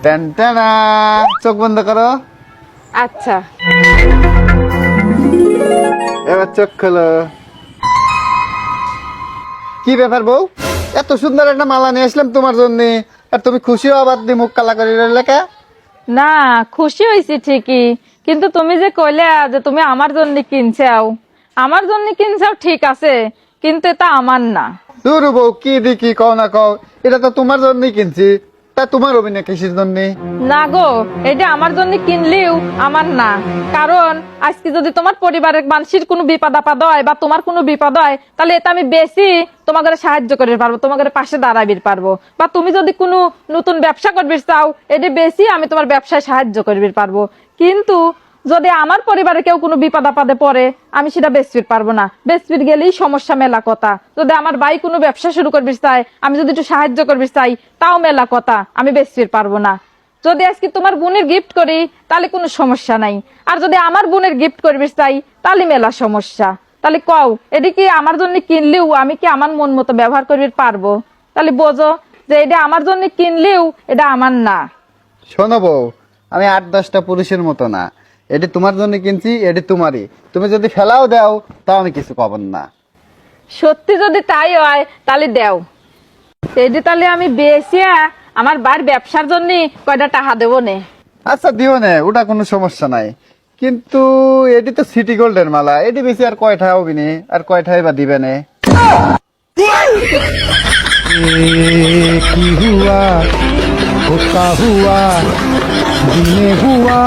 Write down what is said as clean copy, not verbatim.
Ten টেনা, চোখ বন্ধ করো। আচ্ছা। এবার চোখ খোলো। কি ব্যাপার বউ, এত সুন্দর একটা মালা নিয়ে আসলাম তোমার জন্য, আর তুমি খুশি হবার দিয়ে মুখ কালা করে রইলে কে? না, খুশি হয়েছি ঠিকই, কিন্তু তুমি যে কইলে যে তুমি আমার জন্য কিনছাও, আমার জন্য কিনছাও ঠিক আছে, কিন্তু এটা আমার না। দূর বউ, কি দেখি কও না কও, এটা তো তোমার জন্যই কিনছি, তা তোমার অভিনয় কিসের জন্য? না গো, এটা আমার জন্য কিনলেও আমার না। কারণ আজকে যদি তোমার পরিবারের মানুষের কোনো বিপদ আপদ হয় বা তোমার কোনো বিপদ হয়, তাহলে এটা আমি বেশি তোমাকে সাহায্য করতে পারবো, তোমাদের পাশে দাঁড়াবি পারবো। বা তুমি যদি কোনো নতুন ব্যবসা করবে চাও, এটা বেশি আমি তোমার ব্যবসায় সাহায্য করতে পারবো। কিন্তু যদি আমার পরিবারে কেউ কোনো বিপদ আপদে পড়ে, আমি সেটা বেচতে পারবো না। বেচতে গেলেই সমস্যা মেলা কথা। যদি আমার ভাই কোনো ব্যবসা শুরু করবি চাই, আমি যদি একটু সাহায্য করবি চাই, তাও মেলা কথা, আমি বেচতে পারবো না। যদি আজকে তোমার বোনের গিফট করি, তাহলে কোনো সমস্যা নাই। আর যদি আমার বোনের গিফট করবি চাই, তাহলে মেলা সমস্যা। তাহলে কও, এদিকে আমার জন্য কিনলেও আমি কি আমার মন মতো ব্যবহার করতে পারবো? তাহলে বোঝো যে এটা আমার জন্য কিনলেও এটা আমার না। শোনো বউ, আমি 8-10টা পুরুষের মতো না, এটি তোমার জন্য কিনছি, এটি তোমারই। তুমি যদি ফেলাও দাও, তাও আমি কিছু পাবো না। সত্যি যদি তাই হয়, তাহলে দেও। এটি তাহলে আমি বেশি আমার বার ব্যবসার জন্য কয়টা টাকা দেবো নে। আচ্ছা দিও না, ওটা কোনো সমস্যা নাই, কিন্তু এটি তো সিটি গোল্ডের মালা, এটি বেশি আর কয়টা হবি নি, আর কয়টাই বা দিবে না। কি হুয়া হোতা হুয়া দিনে হুয়া